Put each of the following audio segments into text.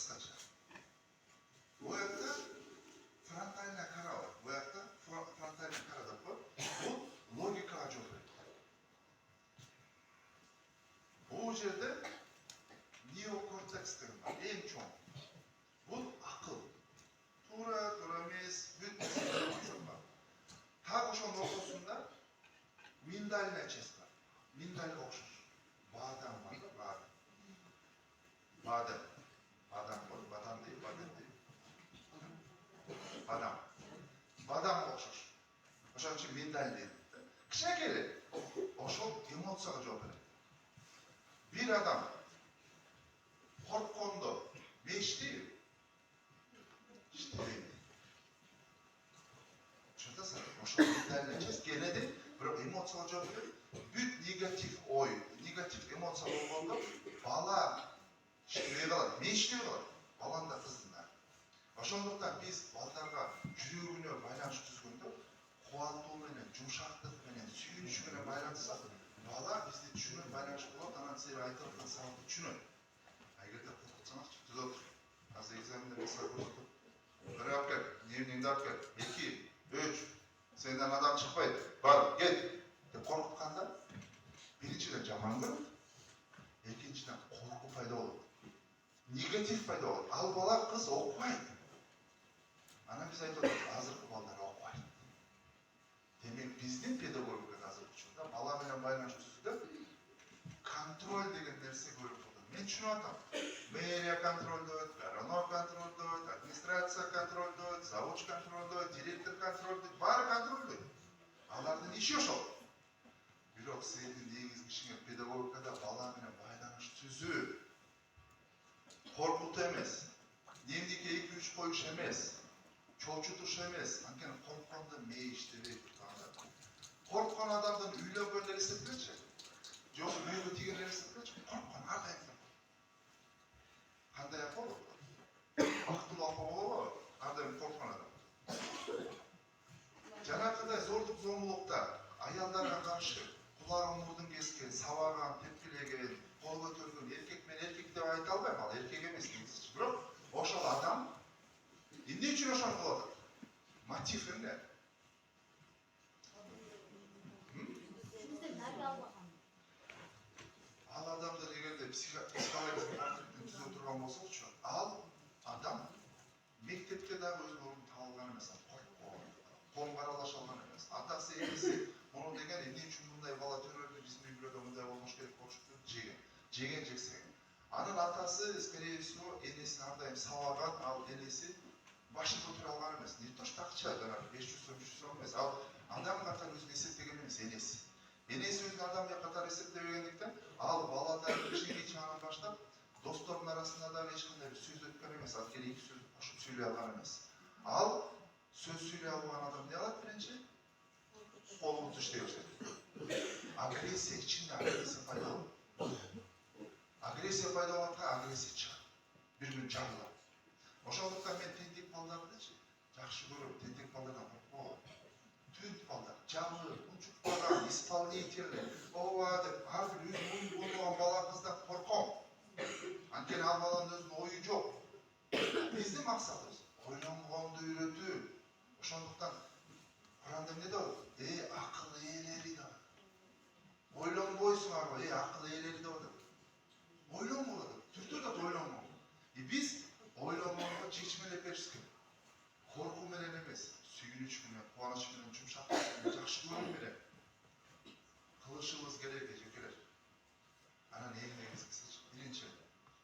kısaca. Bu yakta frontaline kara var. Bu yakta frontaline kara da var. Bu logika çok önemli. Bu yerde neokorteks var. En çok. Bu akıl. Tura, mes, bütün var. Ta koşan ortasında mindal neçesi var. Mindal okşur. Badem var. Badem. Badem değil. Badem okşur. Oşan için mindal değil. Kışa gelir. Oşan emotsiyaga cevap verir. Bir adam korkkondo beş değil. İşte Şurada oşan mindal neçesi gene de bir emotsiyaga cevap verir. Büt negatif oy, negatif emotsiya olganda bala işlemeye kaladi, men işlemeye kaladi. Balan da kızdınlar. Ошондуктан биз балдарга жүрөгүнө байланыш түзгөндө кубаттуу менен, жумшактык менен, сүйүнүч менен байлансак, бала бизди түшүнөт, байланыш болот, анан сен айтып аткан сабакты түшүнөт. Эгерде коркутсаңачы, түзөт отур. Азыр экзаменде мысал көрсөтүп, бир алып кел, дневникти алып кел, 2, 3, сенден адам чыкпайт, бар, кет деп коркутканда, биринчиден жаман көрөт, экинчиден корку пайда болот. Негатив пайда болот. Ал бала кыз окубайт. Ана биз айтып атабыз, азыркы балдар окубайт. Демек биздин педагогика азыркы учурда бала менен байланыш түзүүдө контроль деген нерсе көрүп калды. Мен түшүнүп атам. Мэрия контролдойт, районор контролдойт, администрация контролдойт, завуч контролдойт, директор контролдойт, баары контролдойт. Алардын иши ошол. Бирок сендин негизги ишиңер педагогикада бала менен байланыш түзүү. Korkutu emez. Dnevnik'e 2-3 koyuş emez. Çoğuçutuş emez. Anken korkanda me işleri tutanlar. Korkan adamdan üyle gönleri sıkırça. Yok büyük ötegeleri sıkırça. Korkan arda yapar. Kanda yapar o. Akıllı akıllı var. Arda korkan adam. Jana kadar zorluk zorlukta ayallarga karşı kulağın murdun kesken, savagan, tepkilegen, kol götürgün erkek men erkek деп айта албайм, ал эркек эмес негизи. Бирок ошол адам эмне үчүн ошону кылып атат? Мотив эмне? Ал адамдар эгерде психологический портреттин түзө турган болсочу, ал адам мектепте дагы өзүнүн ордун таба алган эмес, коомго аралаша алган эмес. Атасы энеси муну деген эмне үчүн мындай бала төрөлдү, биздин үй бүлөдө мындай болмош керек болчупту жеген жексеген. Анын атасы, скорее всего, энесин ардайым сабаган, ал энеси башын көтөрө алган эмес. Не то что акча, 500 сом, 300 сом эмес. Ал адам катары өзүн эсептеген эмес энеси. Энеси өзүн адам катары эсептебегендиктен, ал баладан кичине чагынан баштап, достордун арасында дагы эч кандай бир сөз өткөн эмес. Анткени эки сөз кошуп сүйлөй алган эмес. Ал сөз сүйлөй алган адам эмне кылат биринчи? Колун иштей баштайт. Агрессия, ичинде агрессия пайда болот. Агрессия пайда болғанда агрессия чыгат. Bir gün жарылат. Ошондуктан мен тентек балдардычы жакшы көрөм. Тентек балдардан коркпогом. Түнт балдар, жабыр, унчукпаган, исполнительный, ооба деп ар бир өзүнүн ою болгон бала кыздан корком. Анткени ал баланын өзүнүн ою жок. Биздин максатыбыз ойлонгонду үйрөтүү. Ошондуктан Kur'an'da ne diyor? Akıl eğleri de var. Oylonboysunlar var. Akıl eğleri de var. Oylonma var. Türkçe de oylonma. Biz oylonmada çeşmeyle perişkin. Korku menen emez. Süyünüç menen, kuanış menen, çumşak menen, jakşı görüm menen. Kılışımız gerek ecekeler. Ana neyin neyiz kısaca? Birinci.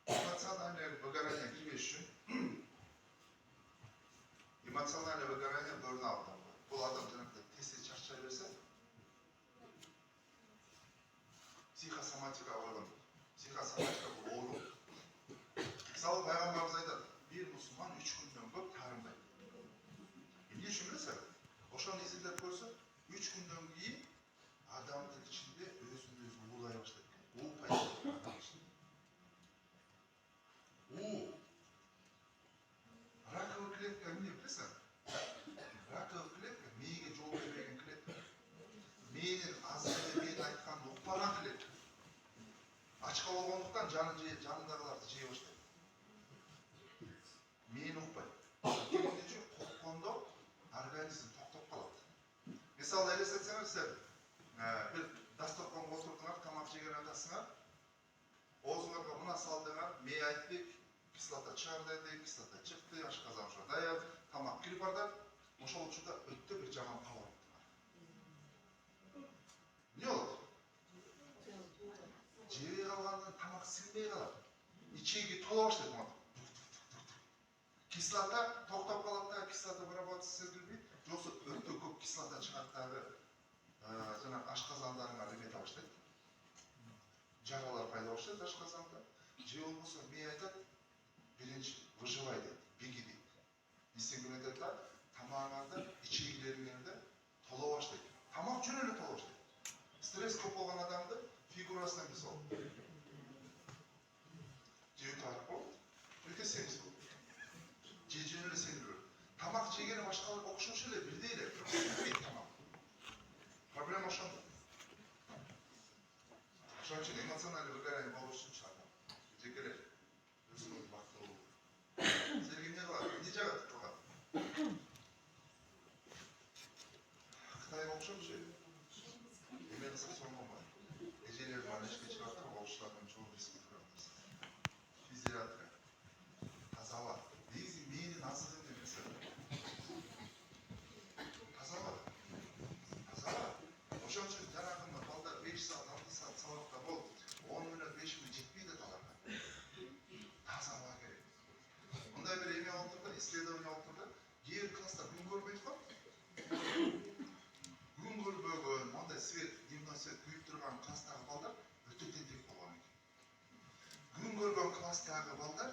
Эмоциональное выгорание кирбеш үчүн эмоциональное выгорание burnout. Бұл адам жанагыдай тез чарчай берсе, психосоматика ойлон. Психосоматика бұл оору. Мысалы пайғамбарымыз айтады, bir мұсылман 3 күндөн көп тарынбайды. Эмне үчүн билесиз? Ошону изилдеп көрсө, 3 күндөн кийин адамдын ичинде өзүн өзү уулай баштайт. Уу пайда болот. Уу. Раковый клетка эмне билесиз? Раковый клетка мээге жол бербеген клетка. Мээнин азыры мен айтканды укпаган клетка. Ачка болгондуктан жанындагыларды жей баштайт. мени укпайт. Дегенде үчүн уккондо организм токтоп калат. Мисалы элестетсеңер силер бир дасторконго отурдуңар, тамак жеген атасыңар, оозуңарга мына салдыңар, мээ айттык, кислота чыгар деди, кислота чыкты, ашказан ушу даяр, тамак кирип барды. Ошол учурда өтө бир жаман кабар уктуңар. Эмне болот? Жебей калгандан тамак сиңбей калат. Ичеги тола баштайт. Кислота токтоп калат да, кислота выработкасы сезилбейт. Жоксо өтө көп кислота чыгат дагы. Жана ашказандарыңар эмете баштайт. Жаралар пайда баштайт ашказанда. Же болбосо мээ айтат, биринчи выживай дейт, беги дейт. Эсиңе айтат да, тамагыңарды, ичегилериңерди тола баштайт. Тамак жөн эле тола баштайт. Стресс көп болгон адамды фигурасына мисал. Же өтө арып болот, өтө семиз болот. Же жөн эле семиз. Тамак жегени башкаларга окшош эле, бирдей эле. Тамак. Проблема ошондо. Ошон үчүн эмоционалдуу выгорание болуш үчүн чыгат. Жекелер өзүңүз бактылуу. Силерге эмне кылат? Эмне жагат кылган? Кытайга окшопчу. Эме кылсак соңгонбай. Эжелер менен ишке чыгат, болуштардын чоң риски турат. Физиотерапия. Таза аба. Негизи мээнин азыгы эмес. Таза аба. Ошон үчүн жаракында балдар 5 саат, 6 саат сабакта болуп, 10 мүнөт, 5 мүнөт жетпейт аларга. Таза аба керек. Мындай бир эме болуп турду, исследование болуп турду. Кээ бир класста күн көрбөйт го. Күн көрбөгөн, мындай свет, дневной свет күйүп турган класстагы балдар өтө тентек болгон экен. Күн көргөн класстагы балдар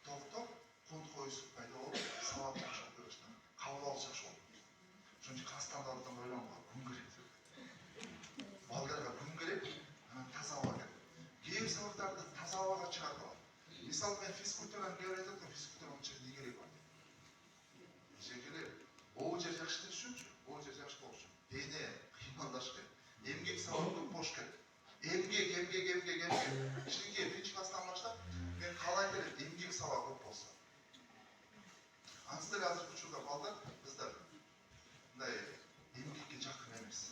токтоп, кунт коюсуп пайда болуп, сабак жакшы окуй баштаган. Кабыл алыш жакшы болду. Ошон үчүн класстан алдын ойлонго, күн керек. Балдарга күн керек, анан таза аба керек. Кээ бир сабактарды таза абага чыгарып алат. Мисалы мен физкультураны кээ бир айтат го, физкультура үчүн эмне керек бар? Жекелер, могу жер жакшы деш үчүнчү, могу жер жакшы болуш үчүн дене кыймылдаш керек. Эмгек сабак көп болуш керек. Эмгек. Ишинки биринчи класстан баштап мен каалайм элем эмгек сабак көп болсо. Анысы деле азыркы учурда балдар биздар мындай эмгекке жакын эмес.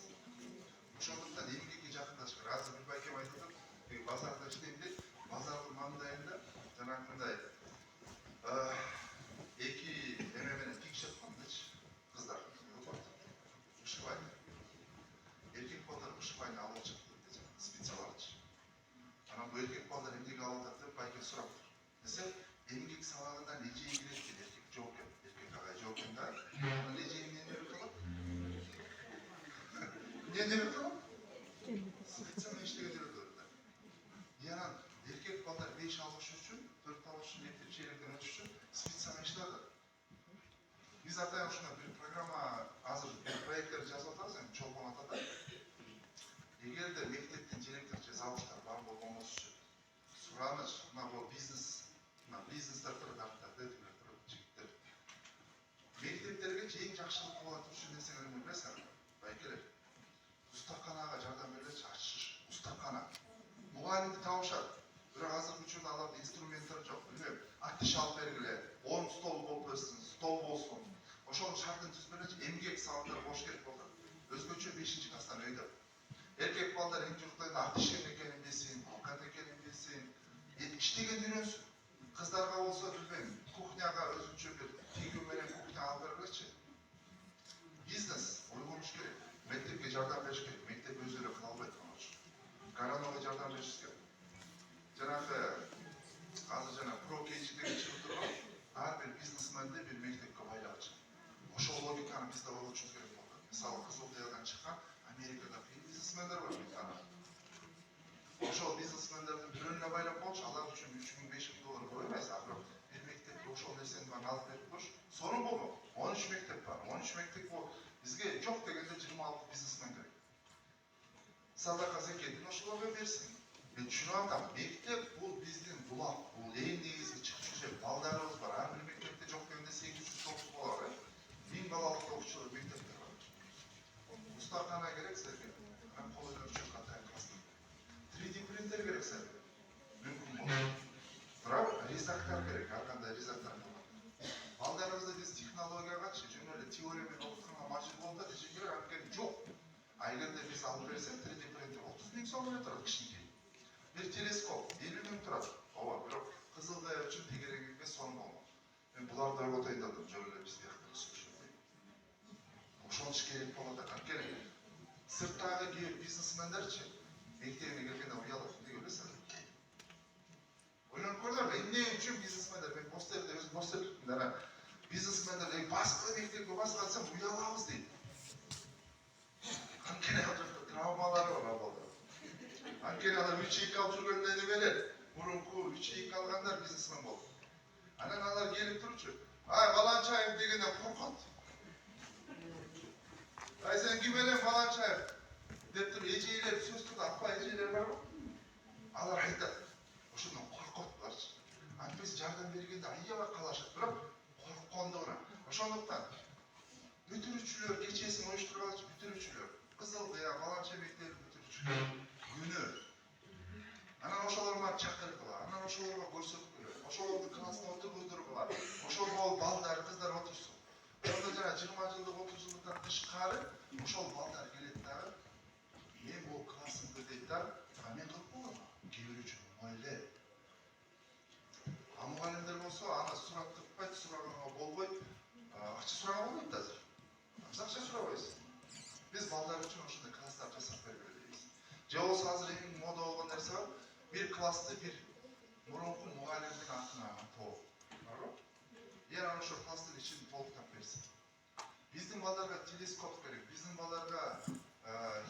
Ошондуктан эмгекке жакындаш керек. Азыр бир байкем айтып атат, базарда иштейм дейт. Базардын маңдайында жанагындай эки эме менен тикшет кондучу кыздар. Ушубай. Эркек балдар ушубайны алып чыкты дейт, специаларчы. Анан бул эркек балдар эмнеге алып атат деп байке сураптыр. Десе, эмгек сабагында нече кирет дейт, эркек жооп келет. Эркек агай жооп келет да. Анан нече эмне берип калат? Эмне берип калат? Специально иштеген жүрөт да. Анан эркек балдар 5 алыш үчүн, 4 алыш үчүн, мектеп челектен өтүш үчүн специально иштейт. Биз атайын ушундай бир программа азыр проекттер жазып атабыз, чолпон атада. Эгерде мектептин директор же завучтар бар болгонубуз үчүн сураныч, мына бул бизнестер турат, артта жигиттер. Мектептерге эң жакшылык кылып атыш үчүн нерселерди билесиңер, байкелер. Устаканага жардам берилечи, ачыш, устакана. Мугалимди табышат. Бирок азыркы учурда алардын инструменттери жок, билбейм. Атыш алып бергиле, 10 стол болуп берсин, стол болсун. Ошонун шартын түзүп бергиле, эмгек сабактар болуш керек болду. Өзгөчө 5-класстан өйдө. Эркек балдар интернетте атыш экенин билсин, балкат экенин билсин, иштеген үйрөнсүн. Кыздарга болсо билбейм, кухняга өзүнчө бир тигүү менен кухня алып бергилечи. Бизнес ойгонуш керек. Мектепке жардам бериш керек. Мектеп өзү эле кыла албайт аны. Гарановго жардам бериш керек. Жанагы азыр жана ProKG деген чыгып турган, ар бир бизнесменди бир мектепке байлапчы. Ошол логиканы бизде ойлошубуз керек болду. Мисалы, Кызылдыядан чыккан Америкада бизнесмендер бар мектепте. Ошол бизнесмендердин бирөөнүнө байлап коюш, алар үчүн $3000–5000 көп эмес, бирок бир мектепте ошол нерсени алып берип коюш. Сонун болду. 13 мектеп бар. 13 мектеп бул бизге жок дегенде 26 бизнесмен керек. Садака зекетин ошолорго берсин. Мен түшүнүп атам, мектеп бул биздин булак, бул эң негизги чыкчу жер. Балдарыбыз бар. Ар бир мектепте жок дегенде 809 бала бар. 1000 балалык окуучулар мектептер бар. Устакана керек силерге. Анан кол өнөрчү катайын класстар. 3D принтер керек силерге. Мүмкүн болот. Бирок ризактар керек. Ар кандай ризак сом эле турат кичинекей. Bir teleskop 50 bin turат. Ооба, бирок Кызыл Кая үчүн тегерек эмес сом болмок. Мен буларды ойготойн дедим, жөн эле биз бияктан сүйлөшөбөй. Ошонуш керек болот да, анткени сырттагы кээ бизнесмендерчи мектебине келгенде уялат, эмнеге билесиз? Ойлонуп көрдүңөрбү, эмне үчүн бизнесмендер, мен постерде өзүм постер чыктым да, бизнесмендер башка мектепке башка атсам уялабыз дейт. Анткени ал жакта травмалары бар абалда. Анткени алар 3-2 алып жүргөндө эмелер, мурунку 3-2 алгандар бизнесмен болду. Анан алар келип турчу, ай Баланчаев дегенде коркот. Ай сен ким элең Баланчаев деп туруп эжейлер сөз кылды, апа эжейлер барбы? Алар айтат, ошондон коркот буларчы. Биз жардам бергенде аябай калашат, бирок корккондугуна. Ошондуктан бүтүрүүчүлөр кечесин оюштургалычы бүтүрүүчүлөр, Кызыл Кая, Баланча мектебин бүтүрүүчүлөр күнөө. Анан ошолорго чакыргыла, анан ошолорго көрсөткүлө, ошолорду класста отургуздургула, ошол болуп балдар, кыздар отурсун. Ошондо жана 20 жылдык, 30 жылдыктан тышкары ошол балдар келет дагы, мен бул классымды дейт да, мен кылып болом, кээ бирөөчү оңой эле. Мугалимдер болсо аны сурап тыкпайт, сураганга болбойт, акча сураган болбойт да азыр. Биз акча сурабайбыз. Биз балдар үчүн ошондой класстар жасап бергиле дейбиз. Же болсо азыр эң мода болгон нерсе бар, бир классты бир мурунку мугалимдин атына атоо. Барбы? Анан ошо класстын ичин толуктап берсин. Биздин балдарга телескоп керек, биздин балдарга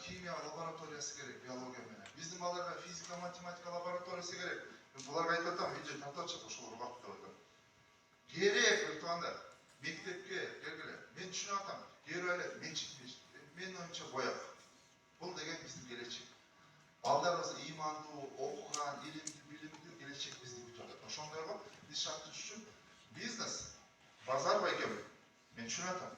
химия лабораториясы керек, биология менен. Биздин балдарга физика, математика лабораториясы керек. Буларга айтып атам, видео тартачак ошолор убакыт деп атам. Керек деп турганда мектепке келгиле. Мен түшүнүп атам, кээ бир эле мен оюмча бояк. Бул деген биздин келечек. Балдарыбыз ыймандуу, окуган, илимдүү, билимдүү келечек бизди күтүп атат. Ошондойго биз шарттыш үчүн бизнес, базар байкем. Мен түшүнүп атам.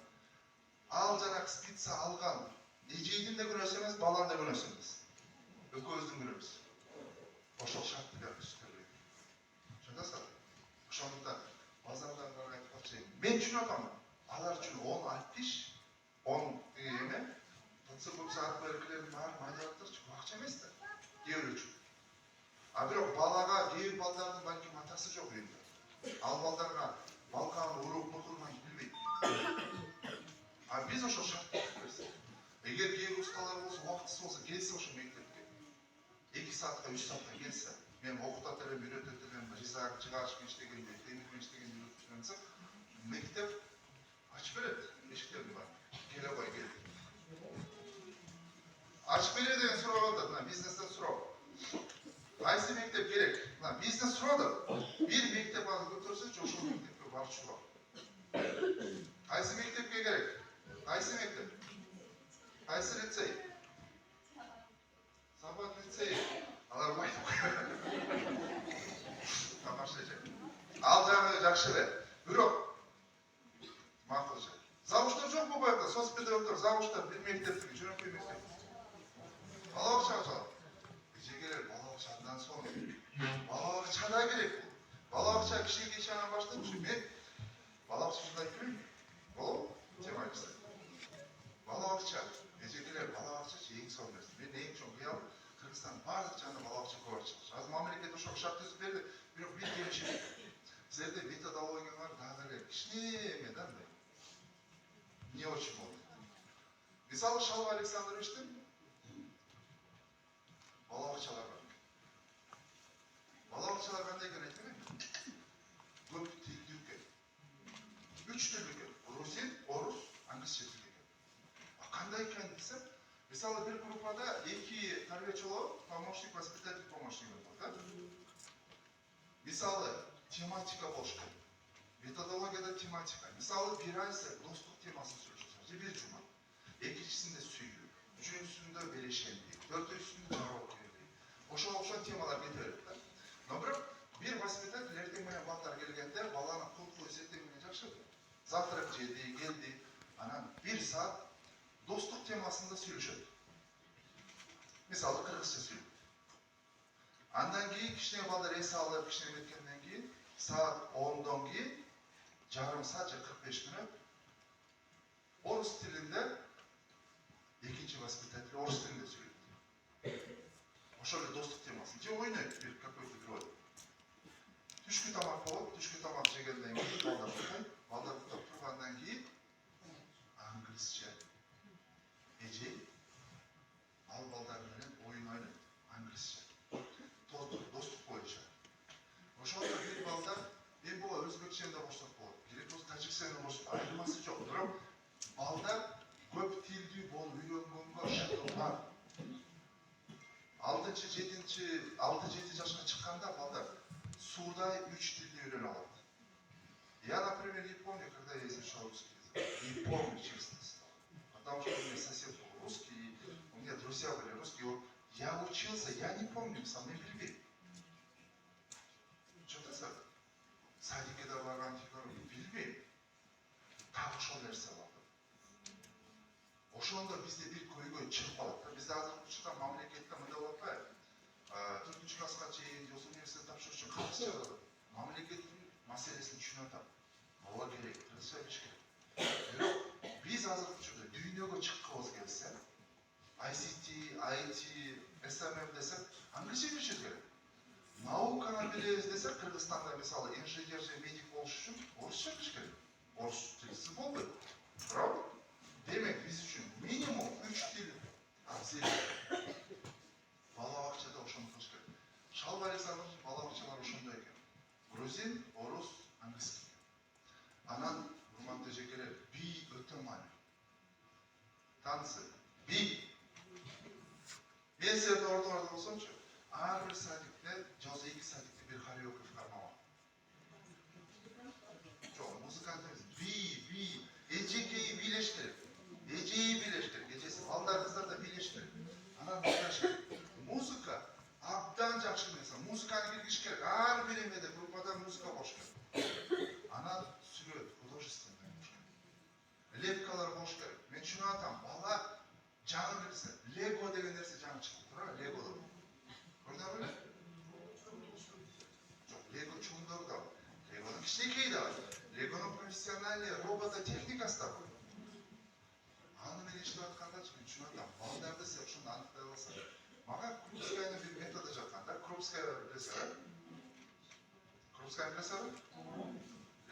Ал жанагы спица алган эжейдин да күнөөсү эмес, баланын да күнөөсү эмес. Экөөбүздүн күнөөбүз. Ошол шартты да түзүтөлүк. Түшүнөсүзбү? Ошондуктан базардагыларга айтып атчы. Мен түшүнүп атам. Алар үчүн 10 альпиш, 10 эме, ТЦК арбалыклердин баары майдалаттырчы, акча эмес да. Кээ бирөө үчүн. А бирок балага, кээ бир балдардын балким атасы жок үйүндө. Ал балдарга балкан уруп мыкырмай билбейт. А биз ошол шартты берсек. Эгер кээ бир усталар болсо, убактысы болсо, келсе ошо мектепке. 2 саатка, 3 саатка келсе, мен окутат элем, үйрөтөт элем, ризак, жыгачкы иштегенде, темирмен иштегенде үйрөтүп жүрсөм, мектеп ачып берет, эшиктерин бар. Келе кой, кел. Ачып бере деген сурап атат, мына бизнестен сурап. Кайсы мектеп керек? Мына бизнес сурады. Бир мектеп аны көтөрсөчү, ошол мектепке барчу. Кайсы мектепке керек? Кайсы мектеп? Кайсы лицей? Сабат лицей. Алар айтып. Тамаша. Ал жагы жакшы эле. Бирок макул жай. Завуштар жокпу буякта? Соцпедагогдор, завуштар бир мектептики, жөнөкөй мектеп. Бала бакчага. Жегелер бала бакчадан соң. Бала бакчада керек. Бала бакча кичинекей ишанан баштап, мен бала бакчада айтпайм. Болобу? Тема айтса. Бала бакча, эжекелер бала бакча эң сонун нерсе. Мен эң чоң кыял Кыргызстан баардык жагында бала бакча көп ачылды. Азыр мамлекет ошого шарт түзүп берди, бирок бир кемчилик. Силерде методология бар, дагы эле кичинеме да мындай. Не очень болду. Мисалы Шалва Александровичтин бала бакчалар бар. Бала бакчалар кандай экен айтпайм. Көп тилдүү экен. 3 тилдүү экен. Грузин, орус, англисче тил экен. Кандай экен десем, мисалы бир группада 2 тарбиячылоо, помощник, воспитатель, помощник болот, да? Мисалы тематика болуш керек. Методологияда тематика. Мисалы бир ай достук темасын сүйлөшөбүз. Же бир жума. Экинчисинде сүйүү, үчүнчүсүндө белешендик, төртүнчүсүндө жароо кердик. Ошол темалар кете берет да. Но бирок бир воспитатель эртең менен балдар келгенде баланы кулкулуу эсептеген менен жакшы. Завтрак жеди, келди. Анан 1 саат достук темасында сүйлөшөт. Мисалы кыргызча сүйлөйт. Андан кийин кичине балдар эс алып, кичине өткөндөн кийин саат 10дон кийин жарым саат же 45 мүнөт орус тилинде экинчи воспитатель орус тилинде сүйлөйт. ошол эле достук темасын же ойнойт бир какой-то игрой. Түшкү тамак болот, түшкү тамак жегенден кийин балдар уктайт, балдар уктап тургандан кийин англисче эжей ал балдар менен оюн ойнойт, англисче. Достук боюнча. Ошондо бир балдар эми буга өзбекчени да кошсок болот, керек болсо тажикчени да кошсок, айырмасы жок. Бирок балдар көп тилдүү болуп үйрөнгөнгө шарты бар. 6-7 жашка чыкканда балдар суудай 3 тилди үйрөнө алат. Я, например, не помню, когда я изучал русский язык. Не помню, честно. Потому что у меня сосед был русский, у меня друзья были русские. Вот я учился, я не помню, со мной билбейм. Что-то сэр. Садикке да барган билбейм. Так ошол нерсе бар. Ошондо бизде бир көйгөй чыгып калат. Бизде азыркы учурда мамлекетте мындай болуп атпайбы? 4 класска чейин же университет тапшырыш үчүн калыс чыгат. Мамлекеттин маселесин түшүнүп атам. Буга керек, тырышып иш керек. Бирок биз азыркы учурда дүйнөгө чыккыбыз келсе, ICT, IT, SMM десек, англисче билишибиз керек. Науканы билебиз десек, Кыргызстанда мисалы инженер же медик болуш үчүн орусча билиш керек. Орус тилсиз болбойт. Правда? Демек, биз үчүн минимум 3 тил абзел. Бала бакчада ошону кылыш керек. Шалбарисаңыз бала бакчалар ошондой экен. Грузин, орус, английский. Анан урматтуу эжекелер, би өтө маанилүү. Танысы, би. Мен силерди ордуңарда болсомчу, ар бир садикте, жозу 2 садикте бир хореограф бар. Жок, музыкант эмес. Би, эжекеи бийлеш керек. Эжеи бийлеш керек. Эжеси балдар, кыздар да бийлеш керек. Анан билеш керек. Музыка абдан жакшы нерсе. Музыканы киргизиш керек. Ар бир эмеде группада музыка болуш керек. Анан сүрөт, художественный болуш керек. Лепкалар болуш керек. Мен түшүнүп атам, бала жаңы нерсе. Лего деген нерсе жаңы чыкты, туура? Лего. Көрдүңөрбү? Жок, Лего чоңдору да бар. Легонун кичинекейи да бар. Легонун профессиональный робототехникасы да бар. Аны мен иштеп аткандачы мен түшүнүп атам. Балдарды сен ушуну аныктай аласың. Мага Крупскаяны бир методу жаткан да. Крупская билесиңер? Крупская билесиңер?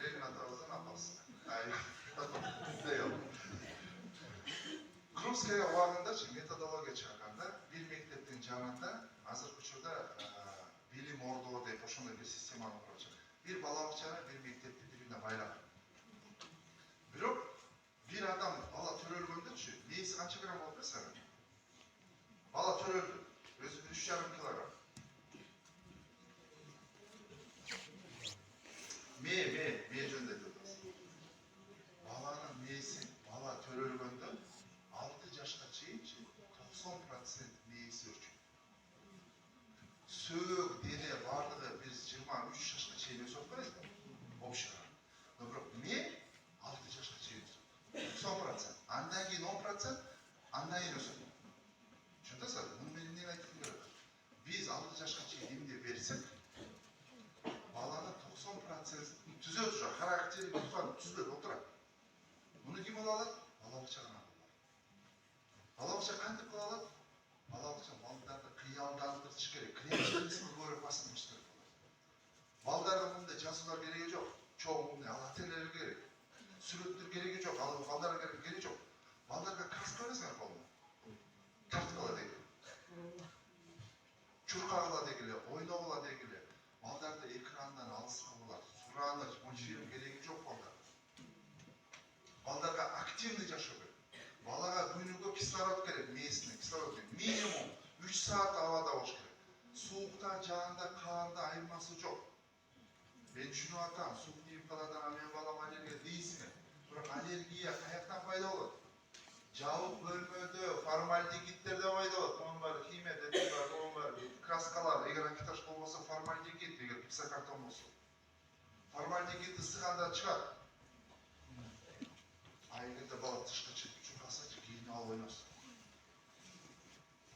Ленин атабыздын апасы. Крупская убагындачы методология чыгарганда бир мектептин жанында азыркы учурда билим ордоо деп ошондой бир системаны курчу. Бир бала бакчаны, бир мектепти бири-бирине байлап. Бирок бир адам бала төрөлгөндөчү, мээси канча грамм болуп билесиңер? Бала төрөлдү. Өзү 3,5 килограмм. Мээ жөнүндө айтабыз. Баланын мээси, бала төрөлгөндө 6 жашка чейин 90% мээси өчүп. Сөөк, дене бардыгы биз 23 жашка чейин өсүп атпайбызбы? Общий. Но бирок мээ 6 жашка чейин өсүп. 90%. Андан кийин 10%, андан кийин өсөт. Түшүнөсүңөр? Муну мен эмне айтып келем? Биз 6 жашка чейин эмне берсек, баланы 90% түзөт ушу, характери түзөт отурат. Муну ким ала алат? Бала бакча гана ала алат. Бала бакча кантип кыла алат? Бала бакча балдарды кыялдандырыш керек. Креативдүүлүгүн көрүп басылыш керек болот. Балдарга мындай жазуулар кереги жок. Чоң мындай ата-энелер керек. Сүрөттөр кереги жок. Ал балдарга кереги жок. Балдарга краска бересиңер колуна. Тарткыла дегиле. Чуркагыла дегиле, ойногула дегиле. Балдарды экрандан алыска болот. Сураныч, мультфильм кереги жок балдарга. Балдарга активный жашоо керек. Балага күнүгө кислород керек, мээсине кислород керек. Минимум 3 саат абада болуш керек. Суукта, жаанда, карда айырмасы жок. Мен түшүнүп атам, суук тийип калат, мен балам аллергия дейсиңер. Бирок аллергия каяктан пайда болот? Жабык бөлмөдө формальдегиддер да пайда болот. Мунун баары химия детектор, мунун баары краскалар, эгер акиташ болбосо формальдегид, эгер гипсокартон болсо. Формальдегидди сыганда чыгат. Эгерде бала тышкы чыгып калсачы, кийинип алып ойносун.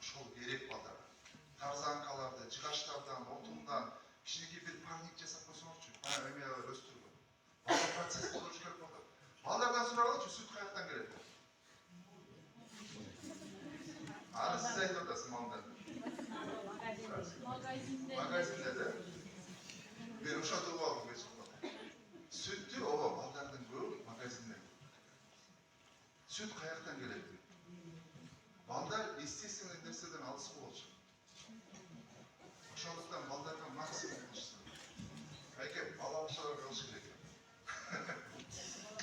Ошол керек балдарга. Тарзанкаларды, жыгачтардан, отундан, кичинекей бир парник жасап койсоңузчу, эме өстүргөн. Бала процесс болуш керек балдар. Балдардан сурагалычы, сүт каяктан келет? Аны сиз айтып атасыз, мамдар. Magazinde de ben uşatып aldım geçip. Süttü o baldardan көп magazinden. Süt kayaktan geledi. Balдар естественный нәрседен алыс болчу. Ошондуктан балдарга максимум кылышсын. Айке бала бакчаларга кылыш керек.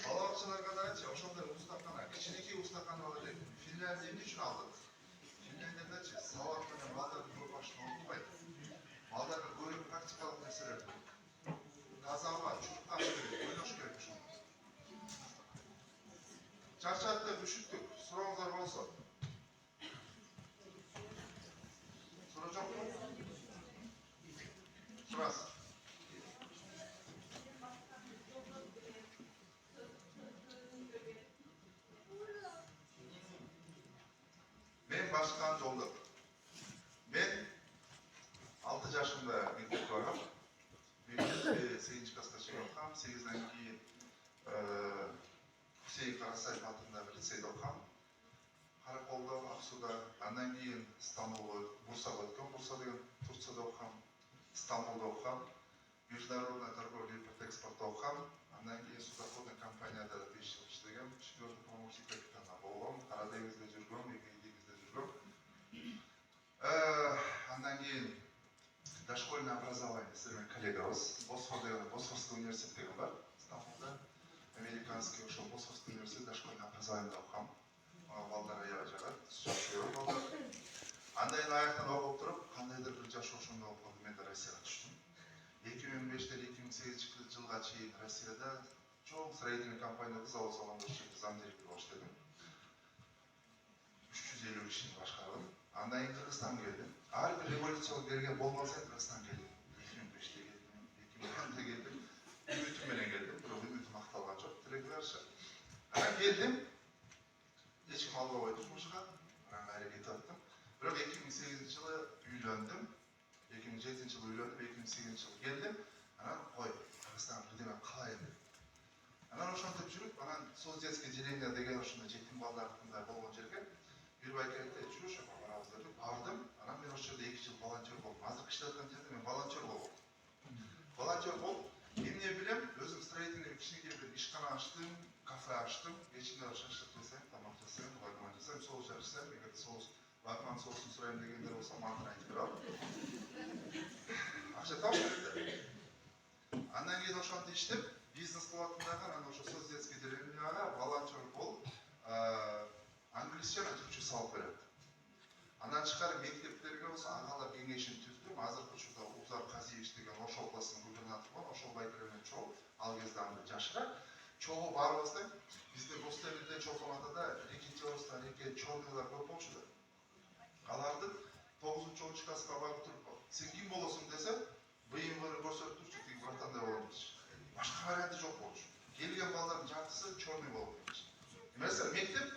Бала бакчаларга да айтчы, ошондой устакана, кичинекей устакана алып элек. Финляндия эмне үчүн алдык? Финляндиядачы сабак менен балдарды көп ашына окутпайт. Балдарга көрүп практикалык нерселер. Таза аба, чуркка керек, ойнош керек ошондо. Чарчатты, үшүттүк, сурооңуздар болсо. Суроо жокпу? Сурас. Мен башкан жолдо. Мен 6 жашымда мектепке баргам. Мектепте 8 класска чейин окугам. 8ден кийин Хусейн Карасаев атындагы лицейде окугам. Караколдо, Аксуда, андан кийин Стамбулга, Бурсага өткөм. Бурса деген Турцияда окугам. Стамбулда окугам. Международная торговля и импорт-экспортта окугам. Андан кийин судоходный компанияда 5 жыл иштегем. 4 помощник капитана болгом. Кара деңизде жүргөм, Эгей деңизде жүргөм. Андан кийин дошкольное образование сиздер коллегабыз. Босфорский университет деген бар. Стамбулда американский ошол Босфорский университет дошкольное образованиеда окугам. Балдар аябай жагат. Жакшы балдар. Андан кийин аяктан окуп туруп, кандайдыр бир жаш ошондо окуп мен да Россияга түштүм. 2005-тен 2008 жылга чейин Россияда чоң строительный компанияда завод салганда зам директор болуп иштедим. 350 кишини башкардым. Андан кийин Кыргызстанга келдим. Ар бир революциялык берген болгон сайын Кыргызстанга келдим. 2005-те келдим, 2010-да келдим. Үмүтүм менен келдим, бирок үмүтүм акталган жок. Тилекке каршы. Анан келдим. Эч ким албабай турмушка. Анан аракет кылдым. Бирок 2008-жылы үйлөндүм. 2007-жылы үйлөндүм, 2008-жылы келдим. Анан кой, Кыргызстанга бирдеме кылайын деп. Анан ошентип жүрүп, анан Соцдетский деревня деген ошондой жетим балдардыкындай болгон жерге бир байке айтты, жүрү ошоко барабыз деп бардым. Анан мен ошол жерде 2 жыл волонтер болдум. Азыр иштеп аткан жерде мен волонтер болдум. Волонтер болуп, эмне билем, өзүм строительный кичинекей бир ишкана ачтым, кафе ачтым. Ичинде шашлык жасайм, тамак жасайм, вагман жасайм, соус жасайм. Эгер соус вагман соусун сурайм дегендер болсо, мантын айтып берем. Акча тапшырды. Андан кийин ошондо иштеп, бизнес кылып атканда анан ошо Соцдетский деревняга волонтер болуп, англисча түркчө сабак берет. Андан тышкары мектептерге болсо агалар кеңешин түздүм. Азыркы учурда Узар Казиевич деген Ош областынын губернатору бар. Ошол байкелер менен чогуу, ал кезде анда жашыраак. Чогуу барбастан бизде Бостебилде, Чолпон-Атада, Рекетиовскта, Реке Чорныйлар көп болчу да. Алардын 9-10 класска барып туруп, сен ким болосуң десе, быйымын көрсөтүп турчу, тиги братандай болом дейчи. Башка варианты жок болчу. Келген балдардын жартысы чорный болуп кетчү. Mesela мектеп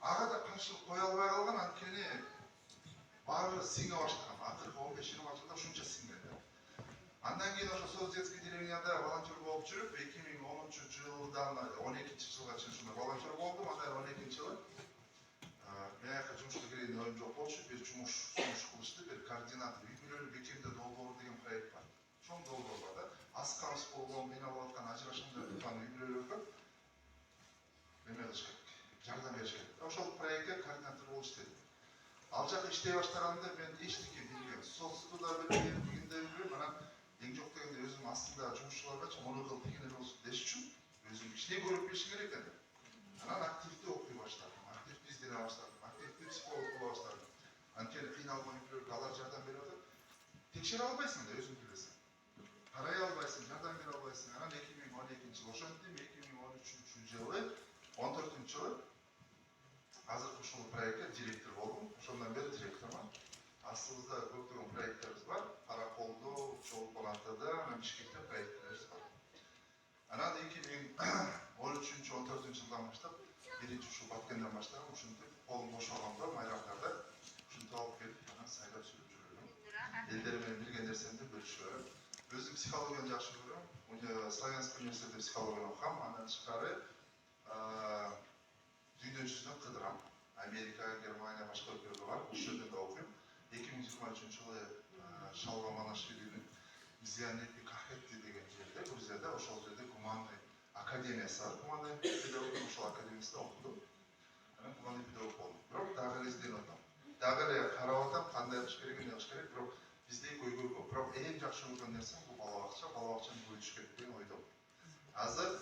ага да каршылык кое албай калган, анткени баары сиңе баштаган. Акыркы 15-20 жылда ушунча сиңген. Андан кийин ошо Соцдетский деревняда волонтер болуп жүрүп, 2010-жылдан 12-жылга чейин ушундай волонтер болдум. Андан 12-жылы мен аяка жумушка кирген оюм жок болчу. Бир жумуш кылышты, бир координатор үй бүлөлүк бекемдөө долбоору деген проект бар. Чоң долбоор бар да. Аз камсыз болгон, мен алып аткан ажырашымдар турган үй бүлөлөргө неме кылыш керек, жардам бериш керек. Ошол проектке координатор болуп иштедим. Ал жакта иштей баштаганда мен эчтеке билбейм. Соцду да билбейм, тигинде билбейм. Анан эң жок дегенде өзүм астында жумушчуларга муну кыл, тигини кыл деш үчүн өзүм ичине көрүп билишим керек экен. Анан активдүү окуй баштадым, активдүү издене баштадым, активдүү психолог боло баштадым. Анткени кыйналган үйлөргө алар жардам берип атат. Текшере албайсың да өзүң билесиң. Карай албайсың, жардам бере албайсың. Анан 2012-жылы ошентип, 2013-жылы 14-жылы азыркы ушул проектке директор болдум. Ошондон бери директормун. Астыбызда көптөгөн проекттерибиз бар. Караколдо, Чолпон-Атада, анан Бишкекте проекттерибиз бар. Анан 2013-14-жылдан баштап, биринчи ушул Баткенден баштап, ушинтип колум бош болгондо майрамдарда ушинтип алып келип, анан сайлап сүйлөп жүргөм. Элдер менен билген нерсемди бөлүшүп берем. Өзүм психологияны жакшы көрөм. Славянский университетте психологияны окугам. Андан тышкары дүйнө жүзүнө кыдырам. Америка, Германия, башка өлкөлөргө барып, ошол жерде да окуйм. 2023-жылы Шалва Манашвилинин Мизианетти Кахетти деген жерде, Грузияда, ошол жерде гуманный академиясы бар. Гуманный педагогия ошол академиясында окудум. Анан гуманный педагог болдум. Бирок дагы эле изденип атам. Дагы эле карап атам, кандай кылыш керек, эмне кылыш керек, бирок бизде көйгөй көп. Бирок эң жакшы көргөн нерсем бул бала бакчаны бөлүш керек деген ойдомун. Азыр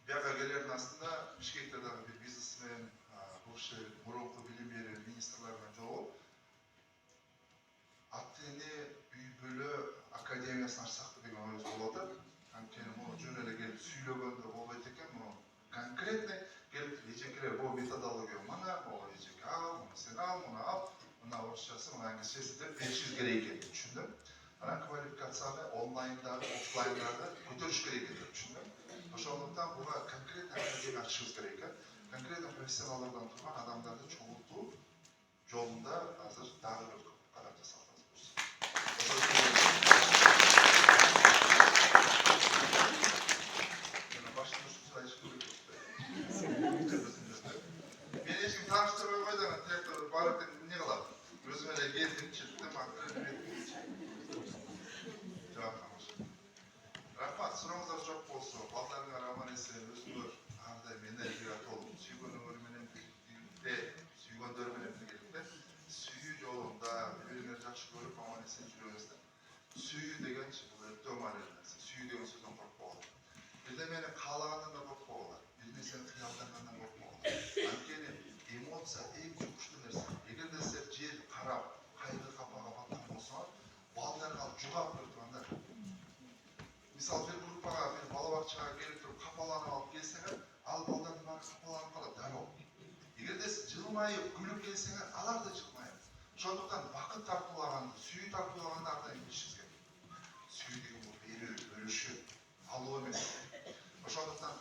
бияка келердин астында Бишкекте дагы бир бизнесмен, бывший мурунку билим берүү министрлеринен жолугуп Аттени үй бүлө академиясын ачсак деген оюбуз болуп атат. Анткени муну жөн эле келип сүйлөгөндө болбойт экен, муну конкретный келип эжекелер бул методология мына, могу эжеке ал, муну сен ал, муну ал, мына орусчасы, мына англисчеси деп беришибиз керек экен деп түшүндүм. Анан квалификацияны онлайндагы, офлайндагы көтөрүш керек экен деп түшүндүм. Ошондуктан буга конкретный академия ачышыбыз керек экен. Конкретный профессионалдардан турган адамдарды чогултуу жолунда азыр дагы бир кадам жасалганбыз. Мен ешкім таныштырбай койдум, тек барып эмне кылам? Өзүм эле келдим, чыктым, рахмат, сурооңуздар жок болсо, балдарыңар аман эсен, өзүңөр ар дайым энергияга толуп, сүйгөнүңөр менен бирге, сүйгөндөр менен биргеликте, сүйүү жолунда бири-бириңерди жакшы көрүп, аман эсен жүрүңүздөр. Сүйүү дегенчи бул өтө маанилүү нерсе. Сүйүү деген сөздөн коркпогула. Бирде мени каалагандан да коркпогула, бир нерсени кыялдангандан коркпогула. Анткени эмоция эң жукуштуу нерсе. Эгерде силер жер карап, кайгы капага баткан болсоңор, балдарга алып жугап туруп анда. Мисалы бир группага, бир бала бакчага келип туруп капаланып алып келсеңер, ал балдардын баары капаланып калат дароо. Эгерде жылмайып, күлүп келсеңер, алар да жылмайат. Ошондуктан бакыт тартуулаганды, сүйүү тартуулаганды ар дайым билишибиз керек. Сүйүү деген бул берүү, бөлүшүү, алуу эмес. Ошондуктан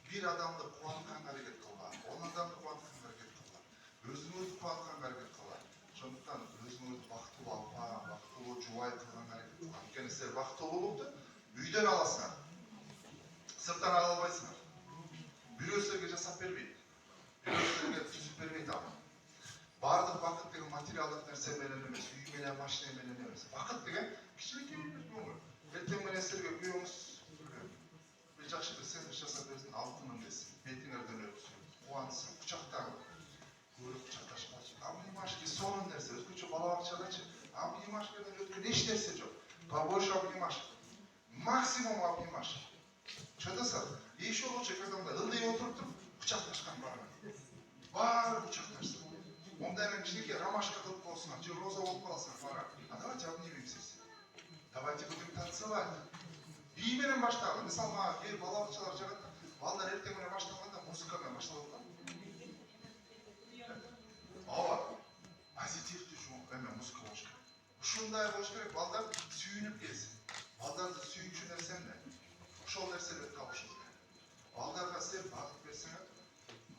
бир адамды кубантканга аракет кылган, 10 адамды кубантканга аракет кылган, өзүңөрдү кубантканга аракет кылган. Ошондуктан өзүңөрдү бактылуу апа, бактылуу жубай кылганга аракет кылган. Анткени силер бактылуулукту үйдөн аласыңар. Сырттан ала албайсыңар. Бирөө силерге жасап бербейт. Бирөө силерге түзүп бербейт аны. Бардык бакыт деген материалдык нерсе менен эмес, үй менен, машина менен эмес. Бакыт деген кичинекей бир көңүл. Эртең менен силерге күйөөңүз бир жакшы бир сервис жасап берсин, алтыным десин, бетиңерден өтсүн, кубансын, кучактагын, көрүп кучакташмачы. Обнимашки сонун нерсе, өзгөчө бала бакчадачы. Обнимашкадан өткөн эч нерсе жок. Побольше обнимашки. Максимум обнимашки. Чыдасар, еще лучше, когда мындай ылдый отуруп туруп, кучакташкан барган. Баары кучакташсын. Онда мен кичинекей ромашка кылып коесуңар, же роза болуп каласыңар барган. А давайте обнимемся все. Давайте будем танцевать. Бий менен баштагы. Мисалы, мага кээ бала бакчалар жагат, балдар эртең менен баштаганда музыка менен башталып аткан. Ооба. Позитивдүү эме музыка болуш керек. Ушундай болуш керек, балдар сүйүнүп келсин. Балдарды сүйүүчү нерсе эмне? Ошол нерселерди табышыбыз керек. Балдарга силер багыт берсеңер,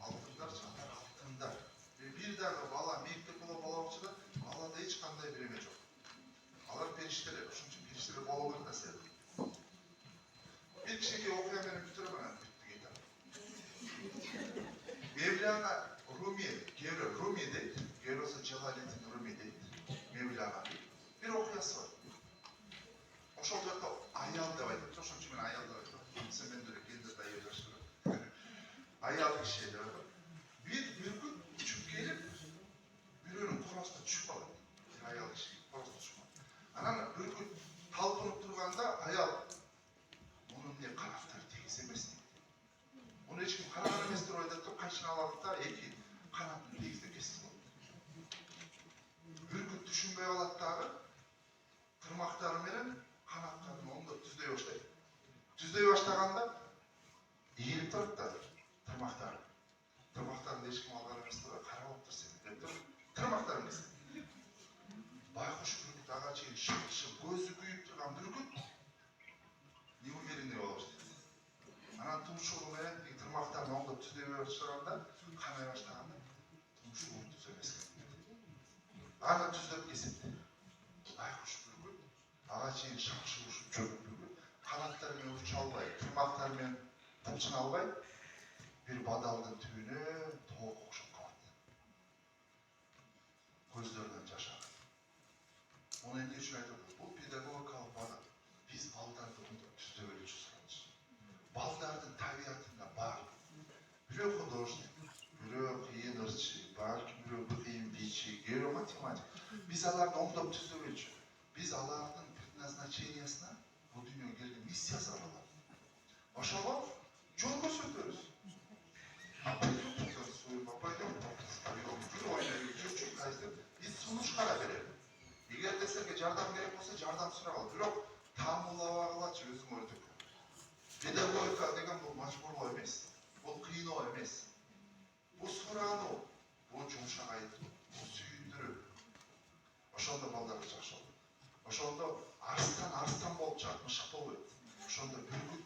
алтындар жатар, алтындар. Бир дагы бала мектеп болуп бала бакчада, балада эч кандай бир эме жок. Алар периштелер, ошон үчүн периштелер болуу керек да силер. Бир кичинекей окуя менен бүтүрөм, анан бүттү кетем. Мевляна Руми дейт, Геросы Джалалиддин Руми дейт, Мевляна. Бир окуясы бар. Ошол жакта аял деп айтат, ошон үчүн мен аял деп айтам. Сен менден гендерди аял жакшы көрөм. Аял киши деп айтам. Бир бүркүт учуп келип, бирөөнүн коросуна түшүп калат. Аял киши коросуна түшүп калат. Анан бүркүт талпынып турганда аял мунун эмне канаттары тегиз эмес. Муну эч ким караган эмес деп айтат да, кайчын алат да, эки канатын тегиздеп кесип коет. Бүркүт түшүнбөй калат дагы, тырмактары менен канаттарын оңдоп түздөй баштайт. Түздөй баштаганда ийилип турат да тырмактары. Тырмактарын эч ким алган эмес да, карап атыр сени деп туруп, тырмактарын кесет. Байкуш бүркүт ага чейин шып-шып көзү күйүп турган бүркүт неумеренный боло баштайт. Анан тумшугу менен тырмактарын оңдоп түздөй баштаганда, канай баштаганда тумшугу түз эмес. Аны түздөп кесет. Байкуш бүркүт ага чейин шап-шып ушуп жүрүп бүркүт канаттары менен уча албай, тырмактары менен тапчына албай, бир бадалдын түбүнө тоого окшоп калат. Көздөрүнөн жаш агат. Муну эмне үчүн айтып атам? Бул педагогикалык бала. Биз балдарды мындай түзөбөлчү сурачу. Балдардын табиятында бар. Бирөө художник, бирөө кыйын ырчы, балким бирөө кыйын бийчи, бирөө математик. Биз аларды оңдоп түзөбөлчү. Биз алардын предназначениясына бул дүйнөгө келген миссиясына балат. Ошого жол көрсөтөбүз. Пойдем потанцуем, пойдем поспоем, жүр ойнайбыз, жүр кайсы. Биз сунуш кара беребиз. Эгер силерге жардам керек болсо жардам сурагыла. Бирок таамуллабагылачы өзүңөрдү. Педагогика деген бул мажбурлоо эмес. Бул кыйноо эмес. Бул сурануу, бул жумшак айтуу, бул сүйүндүрүү. Ошондо балдар жакшы болот. Ошондо арстан болуп чыгат, мышык болбойт. Ошондо бүркүт